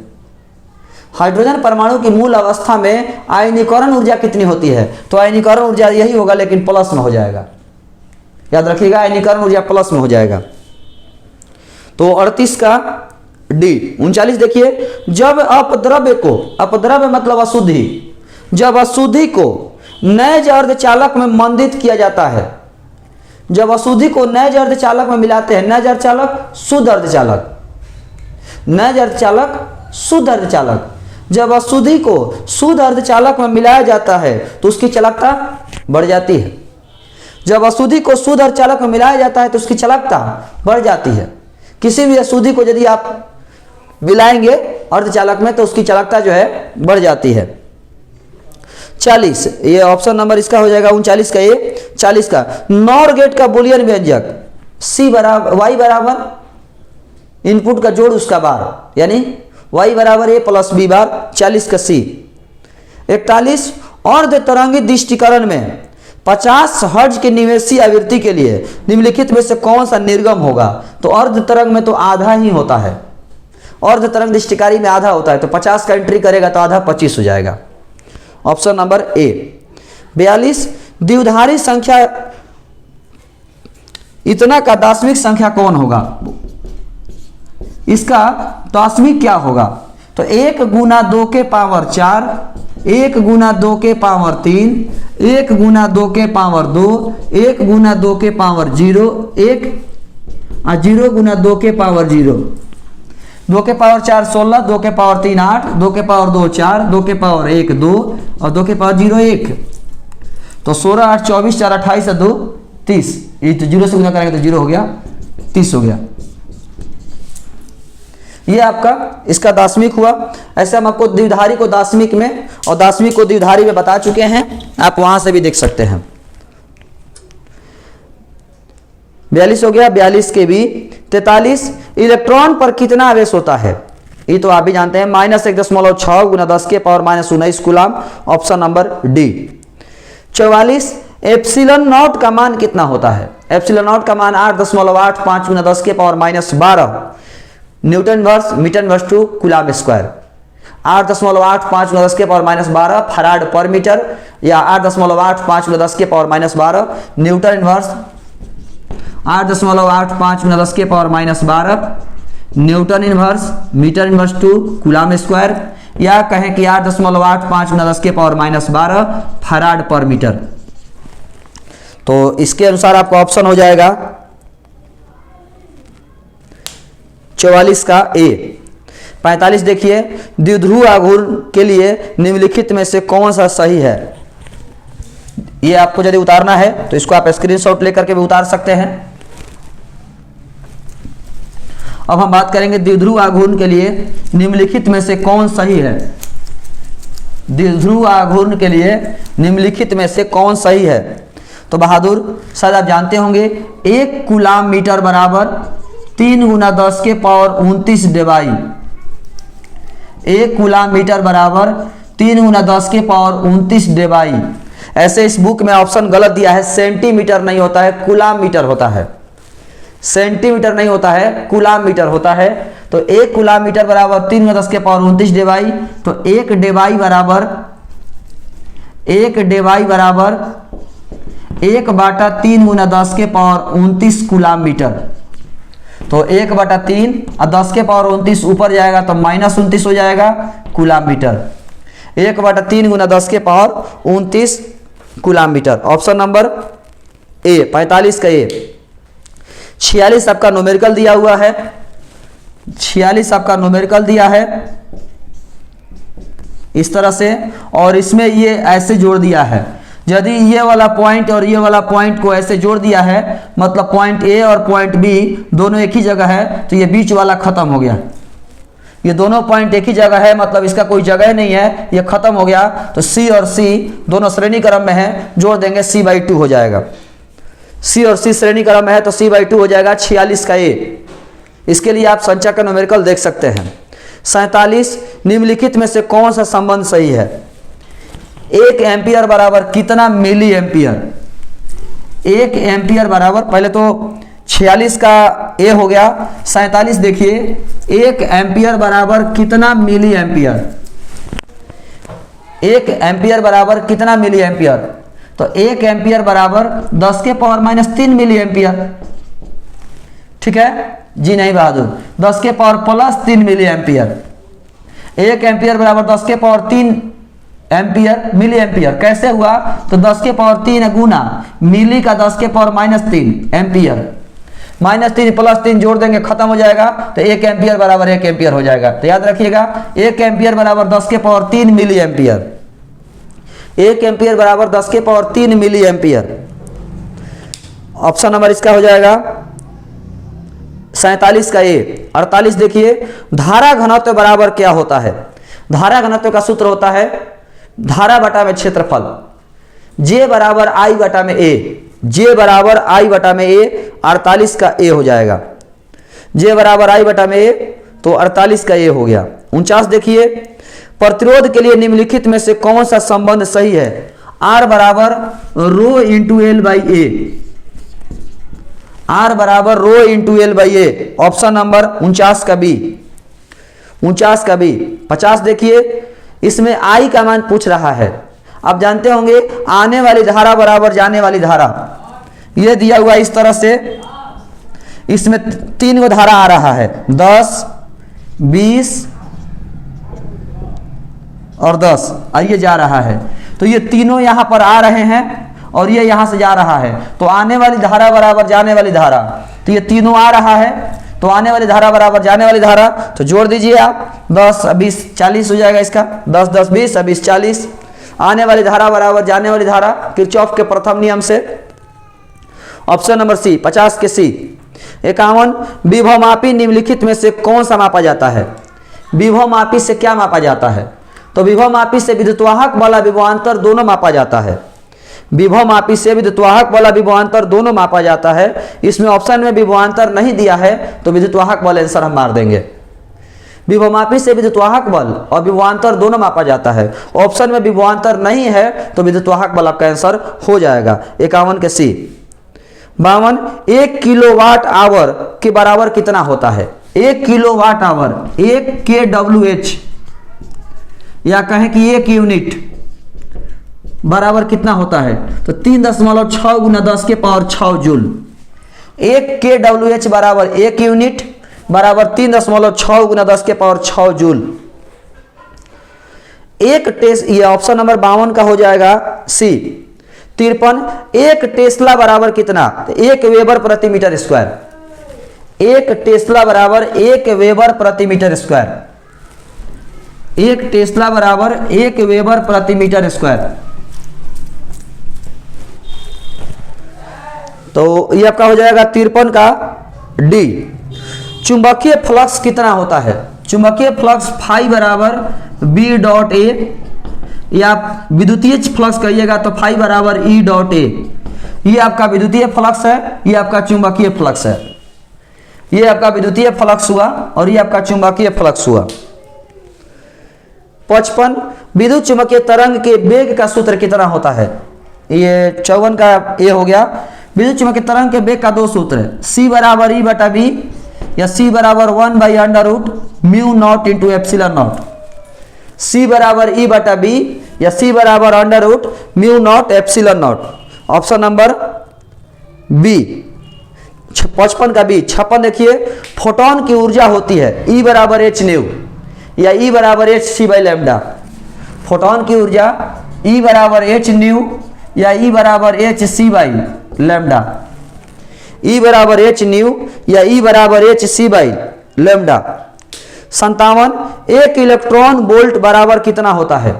हाइड्रोजन परमाणु की मूल अवस्था में आयनीकरण ऊर्जा कितनी होती है? तो आयनीकरण ऊर्जा यही होगा, लेकिन प्लस में हो जाएगा। याद रखिएगा, आयनीकरण ऊर्जा प्लस में हो जाएगा। तो 38 का डी। 39 देखिए, जब अपद्रव्य को, अपद्रव्य मतलब अशुद्धि, जब अशुद्धि को नैज अर्धचालक में मंदित किया जाता है, जब अशुद्धि को नैज अर्धचालक में मिलाते हैं, नैज अर्धचालक शुद्ध अर्धचालक, नैज अर्धचालक शुद्ध अर्धचालक, जब अशुद्धि को शुद्ध अर्धचालक में मिलाया जाता है तो उसकी चालकता बढ़ जाती है। जब अशुद्धि को शुद्ध अर्धचालक में मिलाया जाता है तो उसकी चालकता बढ़ जाती है। किसी भी अशुद्धि को यदि आप मिलाएंगे अर्धचालक में तो उसकी चालकता जो है बढ़ जाती है। 40, ये ऑप्शन नंबर इसका हो जाएगा 39 का, ये 40 का। नॉर गेट का बुलियन व्यंजक सी बराबर वाई बराबर इनपुट का जोड़ उसका बार, यानी वाई बराबर ए प्लस बी बार, 40 का सी। 41, अर्ध तरंगित दृष्टिकरण में 50 हर्ट्ज की निवेशी आवृत्ति के लिए निम्नलिखित में से कौन सा निर्गम होगा? तो अर्ध तरंग में तो आधा ही होता है, अर्ध तरंग दृष्टिकारी में आधा होता है, तो 50 का एंट्री करेगा तो आधा 25 हो जाएगा, ऑप्शन नंबर ए। 42, द्विधारी संख्या इतना का दार्शनिक संख्या कौन होगा? इसका दार्शनिक क्या होगा? तो 1 गुना 2 के पावर 4, 1 गुना 2 के पावर 3, 1 गुना 2 के पावर 2, 1 गुना 2 के पावर 0, 0 गुना 2 के पावर 0, 2 के पावर 4 16, 2 के पावर 3 8, 2 के पावर 2 4, 2 के पावर 1 2 और 2 के पावर 0 1, तो 16 8 24 4 28 2 30, ये तो 0 से गुना करेंगे तो 0 हो गया, 30 हो गया। ये आपका इसका दार्शनिक हुआ। ऐसे हम आपको द्विधारी को दार्शनिक में और दार्शनिक को द्विधारी में बता चुके हैं, आप वहां से भी देख सकते हैं। 42 हो गया। 42 के भी 43, इलेक्ट्रॉन पर कितना आवेश होता है? ये तो आप भी जानते हैं, -1.6 गुना 10 के power -19 coulomb, option number D. 44, epsilon naught का मान कितना होता है? एप्सिलॉन नॉट का मान 8.85 गुना 10 के power -12 newton verse metre verse two coulomb square. 8.85 गुना 10 के पावर -12 फराड पर मीटर, या 8.85 गुना 10 के पावर -12 न्यूटन इनवर्स, 8.85 गुना 10 के power -12 newton inverse metre inverse two coulomb square, या कहें कि 8.85 गुना 10 के पावर -12 फराड पर मीटर। तो इसके अनुसार आपका ऑप्शन हो जाएगा 44 का ए। 45 देखिए, द्विध्रुव आघूर्ण के लिए निम्नलिखित में से कौन सा सही है? ये आपको यदि उतारना है तो इसको आप स्क्रीनशॉट लेकर के भी उतार सकते हैं। अब हम बात करेंगे द्विध्रुव आघूर्ण के लिए निम्नलिखित में से कौन सही है। द्विध्रुव आघूर्ण के लिए निम्नलिखित में से कौन सही है? तो बहादुर शायद आप जानते होंगे, 1 कूलाम मीटर बराबर 3 गुना 10 के पावर 29 डिवाई। 1 कूलाम मीटर बराबर 3 गुना 10 के पावर 29 डिवाई। ऐसे इस बुक में ऑप्शन गलत दिया है, सेंटीमीटर नहीं होता है, कूलाम मीटर होता है। सेंटीमीटर नहीं होता है, कूलाम मीटर होता है। तो 1 कूलाम मीटर बराबर 3 गुना 10 के पावर 29 डिवाई, तो 1 डिवाई बराबर 1/3 गुना 10 के पावर 29 कूलाम मीटर। तो 1/3 और 10 के पावर 29 ऊपर जाएगा तो -29 हो जाएगा कूलाम मीटर। 1/3 गुना 10 के power 29 coulomb metre, option number A. 45 का ए। 46 आपका न्यूमेरिकल दिया हुआ है, 46 आपका न्यूमेरिकल दिया है इस तरह से, और इसमें ये ऐसे जोड़ दिया है। यदि ये वाला पॉइंट और ये वाला पॉइंट को ऐसे जोड़ दिया है, मतलब पॉइंट ए और पॉइंट बी दोनों एक ही जगह है, तो ये बीच वाला खत्म हो गया। ये दोनों पॉइंट एक ही जगह है, मतलब इसका कोई जगह नहीं है, ये खत्म हो गया। तो सी और सी दोनों श्रेणी क्रम में है, जोड़ देंगे c/2 हो जाएगा। सी और सी श्रेणी क्रम में है तो c/2 हो जाएगा। 46 का ए। इसके लिए आप संख्या का न्यूमेरिकल देख सकते हैं। 47, निम्नलिखित में से कौन सा संबंध सही है? 1 एम्पियर बराबर कितना मिली एम्पियर? 1 एम्पियर बराबर, पहले तो 46 का ए हो गया। 47 देखिए, 1 एम्पियर बराबर कितना मिली एम्पियर? 1 एम्पियर बराबर कितना मिली एम्पियर? तो 1 एम्पियर बराबर 10 के पावर -3 मिली एम्पियर। ठीक है जी? नहीं बहादुर, 10 के पावर +3 मिली एम्पियर। 1 एम्पियर बराबर 10 के पावर 3 एम्पियर मिली एम्पियर। कैसे हुआ? तो 10 के पावर 3 गुना मिली का 10 के पावर -3 एम्पियर, -3 +3 जोड़ देंगे, खत्म हो जाएगा। तो 1 एम्पियर बराबर 1 एम्पियर हो जाएगा। तो याद रखिएगा, 1 एम्पियर बराबर 10 के पावर 3 मिली एम्पियर। 1 एम्पियर बराबर 10 के power 3 milliampere. Option number इसका हो जाएगा 47 का ए। 48 देखिए, धारा घनत्व बराबर क्या होता है? धारा घनत्व का सूत्र होता है धारा बटा में क्षेत्रफल, जे बराबर आई बटा में ए। जे बराबर आई बटा में ए, 48 का ए हो जाएगा। जे बराबर आई बटा में ए, तो 48 का ए हो गया। 49 देखिए, प्रतिरोध के लिए निम्नलिखित में से कौन सा संबंध सही है? आर बराबर rho into L by A. R बराबर rho into L by A, option number 49 का बी। 49 का बी। 50 देखिए, इसमें आई का मान पूछ रहा है। आप जानते होंगे आने वाली धारा बराबर जाने वाली धारा, यह दिया हुआ इस तरह से। इसमें 3 गो धारा आ रहा है, 10, 20 और 10, और ये जा रहा है। तो ये तीनों यहां पर आ रहे हैं और ये यहां से जा रहा है। तो आने वाली धारा बराबर जाने वाली धारा, तो ये तीनों आ रहा है, तो आने वाली धारा बराबर जाने वाली धारा, तो जोड़ दीजिए आप। 10, 20, 40 हो जाएगा इसका। 10, 10, 20, 20, 40। आने वाली धारा बराबर जाने वाली धारा, किरचॉफ के प्रथम नियम से। ऑप्शन नंबर सी, 50 के सी। 51, विभवमापी निम्नलिखित में से कौन सा मापा जाता है? विभवमापी से क्या मापा जाता है? तो विभवमापी से विद्युतवाहक वाला विभवांतर दोनों मापा जाता है। विभवमापी से विद्युतवाहक वाला विभवांतर दोनों मापा जाता है। इसमें ऑप्शन में विभवांतर नहीं दिया है, तो विद्युतवाहक वाला आंसर हम मार देंगे। विभवमापी से विद्युतवाहक बल और विभवांतर दोनों मापा जाता है। ऑप्शन में विभवांतर नहीं है, तो विद्युतवाहक बल आपका आंसर हो जाएगा। 51 के सी। 52, 1 किलोवाट आवर के बराबर कितना होता है? 1 किलोवाट आवर, 1 kWh, या कहें कि 1 यूनिट बराबर कितना होता है? तो 3.6 गुना 10 के पावर 6 जूल। 1 kWh बराबर 1 यूनिट बराबर 3.6 गुना 10 के पावर 6 जूल। एक टेस्ट, ये ऑप्शन नंबर 52 का हो जाएगा सी। 53, 1 टेस्ला बराबर कितना? 1 वेबर प्रति मीटर स्क्वायर। 1 टेस्ला बराबर 1 वेबर प्रति मीटर स्क्वायर। 1 टेस्ला बराबर 1 वेबर प्रति मीटर स्क्वायर। तो ये आपका हो जाएगा 53 का डी। चुंबकीय फ्लक्स कितना होता है? चुंबकीय फ्लक्स फाई बराबर बी डॉट ए, या विद्युतीय फ्लक्स कहिएगा तो फाई बराबर ई डॉट ए। ये आपका विद्युतीय फ्लक्स है, ये आपका चुंबकीय फ्लक्स है। ये आपका विद्युतीय फ्लक्स हुआ और ये आपका चुंबकीय फ्लक्स हुआ। 55, विद्युत चुंबकीय तरंग के वेग का सूत्र कितना होता है? ये 54 का ए हो गया। विद्युत चुंबकीय तरंग के वेग का 2 सूत्र है, सी बराबर ई बटा बी, या सी बराबर 1/√μ0 इंटू एप्सिलॉन नॉट। सी बराबर ई बटा बी, या सी बराबर √μ0 epsilon naught. Option number B, 55 का बी। 56 देखिए, फोटोन की ऊर्जा होती है ई बराबर एच न्यू, या ई बराबर h c by lambda. Photon की ऊर्जा ई बराबर एच न्यू, या ई बराबर h c by lambda. E बराबर एच न्यू, या ई बराबर h c by lambda. 57, 1 electron volt बराबर कितना होता है?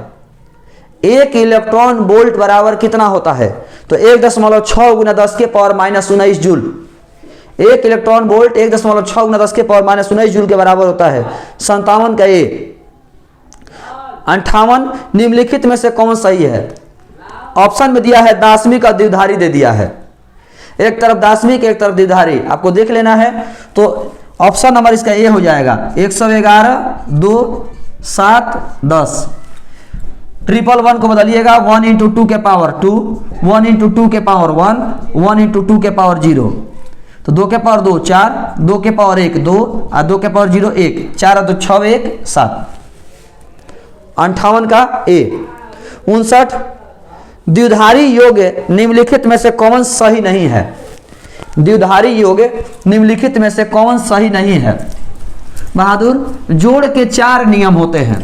1 इलेक्ट्रॉन वोल्ट बराबर कितना होता है? तो 1.6 गुना 10 के पावर -19 जूल। 1 इलेक्ट्रॉन वोल्ट 1.6 गुना 10 के पावर -19 जूल के बराबर होता है। 57 का ए। 58, निम्नलिखित में से कौन सही है? ऑप्शन में दिया है दाशमिक और द्विधारी दे दिया है। एक तरफ दाशमिक, एक तरफ द्विधारी, आपको देख लेना है। तो ऑप्शन नंबर इसका ए हो जाएगा। 111, 2, 7, 10। 111 को बदलिएगा 1 × 2 के पावर 2, 1 × 2 के पावर 1, 1 × 2 के पावर 0। तो 2 के पावर 2 4, 2 के पावर 1 2, और 2 के पावर 0 1, 4 2 6 1 7। 58 का ए। 59, द्विधारी योग निम्नलिखित में से कौन सही नहीं है? द्विधारी योग निम्नलिखित में से कौन सही नहीं है? बहादुर, जोड़ के 4 नियम होते हैं।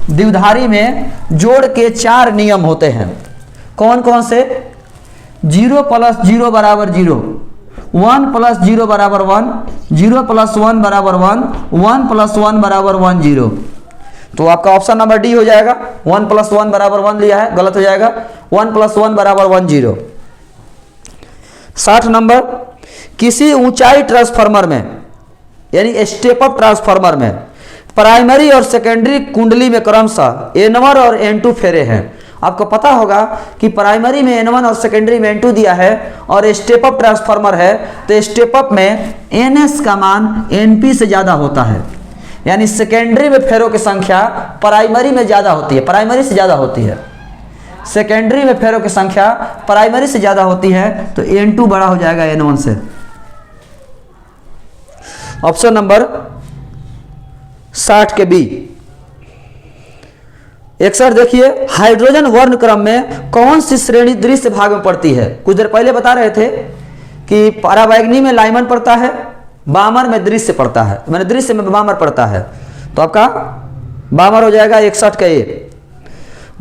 द्विधारी में जोड़ के 4 नियम होते हैं। कौन कौन से? 0 + 0 बराबर 0, 1 + 0 बराबर 1, 0 + 1 बराबर 1, 1 + 1 बराबर 1 0। तो आपका ऑप्शन नंबर डी हो जाएगा। 1 + 1 बराबर 1 लिया है, गलत हो जाएगा। 1 + 1 बराबर 1 0। 60 नंबर, किसी ऊंचाई ट्रांसफार्मर में यानी स्टेप अप ट्रांसफार्मर में प्राइमरी और सेकेंडरी कुंडली में क्रमशः N1 और N2 फेरे हैं। आपको पता होगा कि प्राइमरी में N1 और सेकेंडरी में N2 दिया है और स्टेप अप ट्रांसफार्मर है, तो स्टेप अप में NS का मान NP से ज़्यादा होता है, यानी सेकेंडरी में फेरों की संख्या प्राइमरी में ज़्यादा होती है, प्राइमरी से ज़्यादा होती है। सेकेंडरी में फेरों की संख्या प्राइमरी से ज़्यादा होती है, तो N2 बड़ा हो जाएगा N1 से। ऑप्शन नंबर 60 के बी। 61 देखिए, हाइड्रोजन वर्ण क्रम में कौन सी श्रेणी दृश्य भाग में पड़ती है? कुछ देर पहले बता रहे थे कि परावैग्नी में लाइमन पड़ता है, बामर में दृश्य पड़ता है, मैंने दृश्य में बामर पड़ता है, तो आपका बामर हो जाएगा 61 का ए।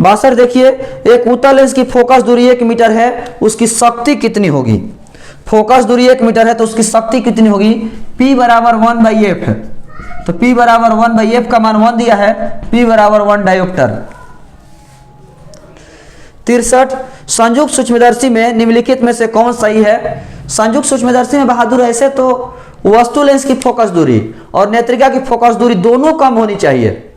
62 देखिए, एक उत्तल लेंस की फोकस दूरी 1 मीटर है, उसकी शक्ति कितनी होगी? फोकस दूरी 1 मीटर है तो उसकी शक्ति कितनी होगी? P बराबर 1/f है, तो P बराबर 1/f का मान 1 दिया है, P बराबर 1 डायोप्टर। 63 संयुक्त सूक्ष्मदर्शी में निम्नलिखित में से कौन सही है? संयुक्त सूक्ष्मदर्शी में बहादुर ऐसे तो वस्तु लेंस की फोकस दूरी और नेत्रिका की फोकस दूरी दोनों कम होनी चाहिए।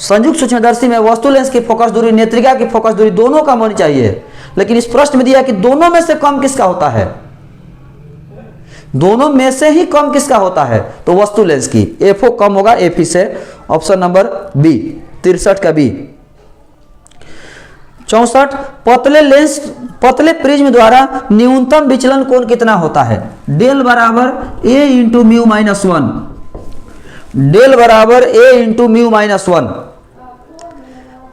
संयुक्त सूक्ष्मदर्शी में वस्तु लेंस की फोकस दूरी, नेत्रिका की फोकस दूरी दोनों कम होनी चाहिए, लेकिन इस प्रश्न में दिया कि दोनों में से कम किसका होता है? दोनों में से ही कम किसका होता है? तो वस्तु लेंस की, एफओ कम होगा एफई से। ऑप्शन नंबर बी, 63 का बी। 64 पतले प्रिज्म द्वारा न्यूनतम विचलन कोण कितना होता है? डेल बराबर ए इंटू म्यू माइनस 1, डेल बराबर ए इंटू म्यू माइनस 1।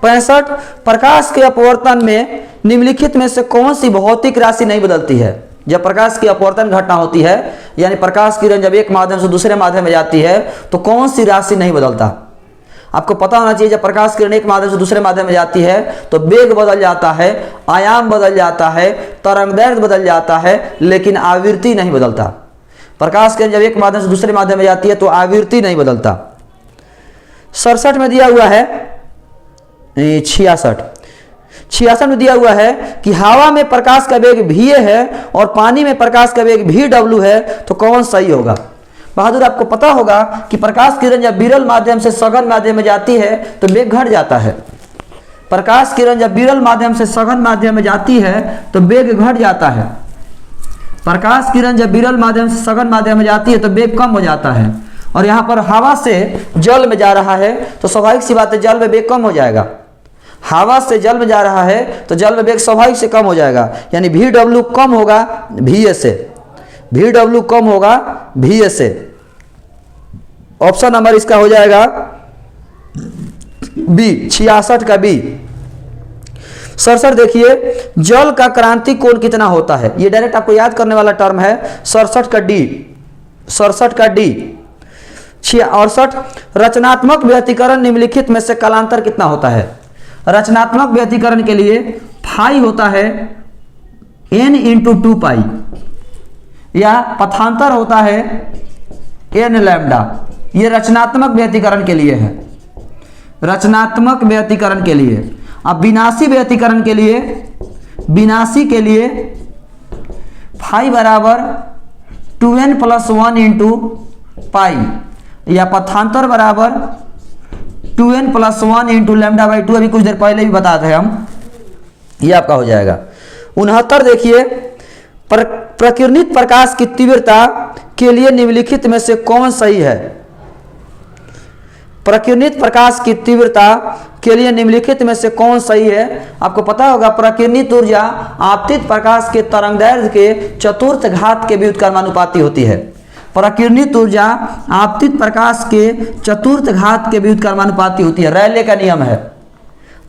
65 प्रकाश के अपवर्तन में निम्नलिखित में से कौन सी भौतिक राशि नहीं बदलती है? जब प्रकाश की अपवर्तन घटना होती है, यानी प्रकाश किरण जब एक माध्यम से दूसरे माध्यम में जाती है, तो कौन सी राशि नहीं बदलता? आपको पता होना चाहिए, जब प्रकाश किरण एक माध्यम से दूसरे माध्यम में जाती है तो वेग बदल जाता है, आयाम बदल जाता है, तरंगदैर्घ्य बदल जाता है, लेकिन आवृत्ति नहीं बदलता। प्रकाश किरण जब एक माध्यम से दूसरे माध्यम में जाती है तो आवृत्ति नहीं बदलता। 67 में दिया हुआ है, 66 में दिया हुआ है कि हवा में प्रकाश का वेग va है और पानी में प्रकाश का वेग vw है, तो कौन सही होगा? बहादुर आपको पता होगा कि प्रकाश किरण जब विरल माध्यम से सघन माध्यम में जाती है तो वेग घट जाता है। प्रकाश किरण जब विरल माध्यम से सघन माध्यम में जाती है तो वेग घट जाता है। प्रकाश किरण जब विरल माध्यम से सघन माध्यम में जाती है तो वेग कम हो जाता है, और यहाँ पर हवा से जल में जा रहा है तो स्वाभाविक सी बात है जल में वेग कम हो जाएगा। हवा से जल में जा रहा है तो जल में वेग स्वाभाविक से कम हो जाएगा, यानी VW कम होगा VA से, VW कम होगा VA से। ऑप्शन नंबर इसका हो जाएगा बी, 66 का बी। 67 देखिए, जल का क्रांति कोण कितना होता है? ये डायरेक्ट आपको याद करने वाला टर्म है, 67 का डी, 67 का डी। 68 रचनात्मक व्यतिकरण निम्नलिखित में से कालांतर कितना होता है? रचनात्मक व्यतिकरण के लिए फाई होता है n इंटू 2 पाई, या पथांतर होता है n लैम्डा। ये रचनात्मक व्यतिकरण के लिए है, रचनात्मक व्यतिकरण के लिए। अब विनाशी व्यतिकरण के लिए, विनाशी के लिए फाई बराबर 2n प्लस 1 इंटू पाई, या पथांतर बराबर 2n plus 1 into lambda by 2। अभी कुछ देर पहले भी बताते हैं हम, ये आपका हो जाएगा। 69 देखिए, प्रकीर्णित प्रकाश की तीव्रता के लिए निम्नलिखित में से कौन सही है? प्रकीर्णित प्रकाश की तीव्रता के लिए निम्नलिखित में से कौन सही है? आपको पता होगा प्रकीर्णित ऊर्जा आपतित प्रकाश के तरंगदैर्घ्य के चतुर्थ घात के व्युत्क्रमानुपाती होती है। प्रकीर्णित ऊर्जा आपतित प्रकाश के चतुर्थ घात के व्युत्क्रमानुपाती होती है। रैले का नियम है,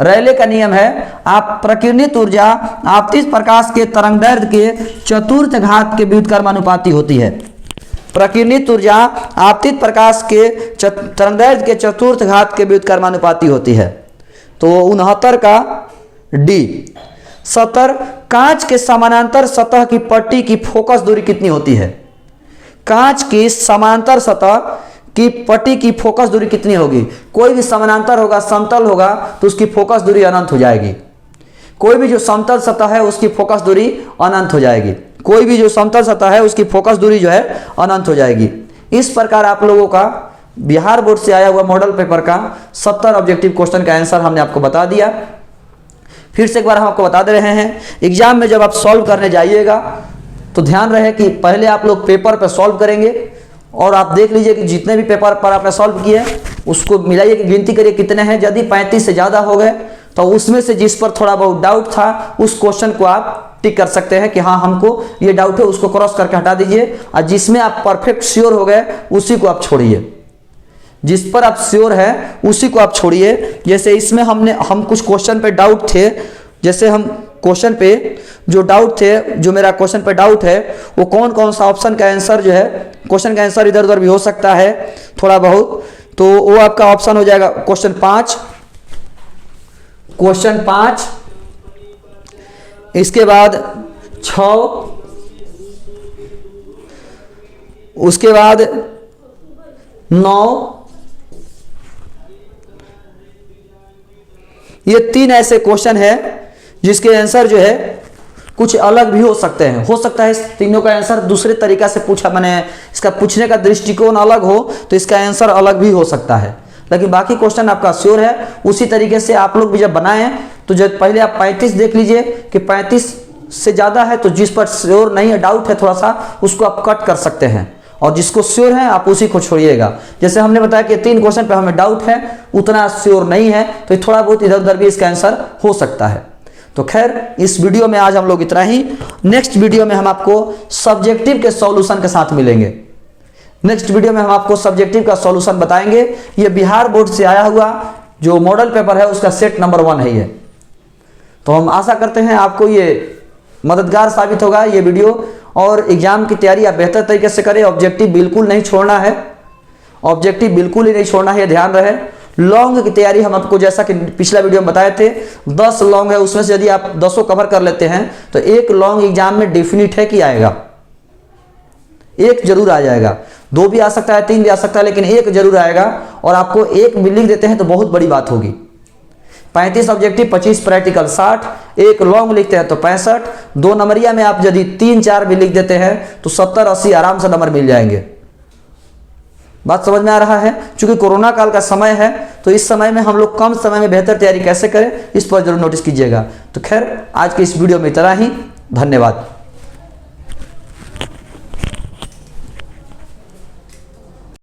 रैले का नियम है, आप प्रकीर्णित ऊर्जा आपतित प्रकाश के तरंगदैर्घ्य के चतुर्थ घात के व्युत्क्रमानुपाती होती है। प्रकीर्णित ऊर्जा आपतित प्रकाश के तरंगदैर्घ्य के चतुर्थ घात के व्युत्क्रमानुपाती होती है। तो 69 का डी। 70 कांच के समानांतर सतह की पट्टी की फोकस दूरी कितनी होती है? कांच की समांतर सतह की पट्टी की फोकस दूरी कितनी होगी? कोई भी समानांतर होगा, समतल होगा, तो उसकी फोकस दूरी अनंत हो जाएगी। कोई भी जो समतल सतह है उसकी फोकस दूरी अनंत हो जाएगी। कोई भी जो समतल सतह है उसकी फोकस दूरी जो है अनंत हो जाएगी। इस प्रकार आप लोगों का बिहार बोर्ड से आया हुआ मॉडल पेपर का 70 ऑब्जेक्टिव क्वेश्चन का आंसर हमने आपको बता दिया। फिर से एक बार हम आपको बता दे रहे हैं, एग्जाम में जब आप सॉल्व करने जाइएगा तो ध्यान रहे कि पहले आप लोग पेपर पर सॉल्व करेंगे और आप देख लीजिए कि जितने भी पेपर पर आपने सॉल्व किए उसको मिलाइए कि गिनती करिए कितने हैं। यदि 35 से ज़्यादा हो गए तो उसमें से जिस पर थोड़ा बहुत डाउट था उस क्वेश्चन को आप टिक कर सकते हैं कि हाँ हमको ये डाउट है, उसको क्रॉस करके हटा दीजिए। और जिसमें आप परफेक्ट श्योर हो गए उसी को आप छोड़िए, जिस पर आप श्योर है उसी को आप छोड़िए। जैसे इसमें हम कुछ क्वेश्चन पे डाउट थे, जैसे हम क्वेश्चन पे जो डाउट थे, जो मेरा क्वेश्चन पे डाउट है वो कौन कौन सा ऑप्शन का आंसर जो है, क्वेश्चन का आंसर इधर उधर भी हो सकता है थोड़ा बहुत, तो वो आपका ऑप्शन हो जाएगा क्वेश्चन 5, इसके बाद 6, उसके बाद 9, ये 3 ऐसे क्वेश्चन है जिसके आंसर जो है कुछ अलग भी हो सकते हैं। हो सकता है इस तीनों का आंसर दूसरे तरीका से पूछा, मैंने इसका पूछने का दृष्टिकोण अलग हो तो इसका आंसर अलग भी हो सकता है, लेकिन बाकी क्वेश्चन आपका श्योर है। उसी तरीके से आप लोग भी जब बनाएं तो जब पहले आप 35 देख लीजिए कि 35 से ज़्यादा है तो जिस पर श्योर नहीं है, डाउट है थोड़ा सा, उसको आप कट कर सकते हैं और जिसको श्योर है आप उसी को छोड़िएगा। जैसे हमने बताया कि 3 क्वेश्चन पे हमें डाउट है, उतना श्योर नहीं है, तो थोड़ा बहुत इधर उधर भी इसका आंसर हो सकता है। तो खैर इस वीडियो में आज हम लोग इतना ही। नेक्स्ट वीडियो में हम आपको सब्जेक्टिव के सॉल्यूशन के साथ मिलेंगे। नेक्स्ट वीडियो में हम आपको सब्जेक्टिव का सॉल्यूशन बताएंगे। ये बिहार बोर्ड से आया हुआ जो मॉडल पेपर है उसका सेट नंबर 1 है ये। तो हम आशा करते हैं आपको ये मददगार साबित होगा ये वीडियो, और एग्जाम की तैयारी आप बेहतर तरीके से करें। ऑब्जेक्टिव बिल्कुल नहीं छोड़ना है, ऑब्जेक्टिव बिल्कुल ही नहीं छोड़ना है, ध्यान रहे। लॉन्ग की तैयारी हम आपको जैसा कि पिछला वीडियो में बताए थे 10 लॉन्ग है, उसमें से यदि आप 10 कवर कर लेते हैं तो एक लॉन्ग एग्जाम में डेफिनिट है कि आएगा, एक जरूर आ जाएगा। 2 भी आ सकता है, 3 भी आ सकता है, लेकिन एक जरूर आएगा। और आपको एक भी लिख देते हैं तो बहुत बड़ी बात होगी। 35 ऑब्जेक्टिव, 25 प्रैक्टिकल 60, एक लॉन्ग लिखते हैं तो 65, 2 नंबरिया में आप यदि 3-4 भी लिख देते हैं तो 70-80 आराम से नंबर मिल जाएंगे। बात समझ में आ रहा है? चूंकि कोरोना काल का समय है तो इस समय में हम लोग कम समय में बेहतर तैयारी कैसे करें इस पर जरूर नोटिस कीजिएगा। तो खैर आज की इस वीडियो में इतना ही, धन्यवाद।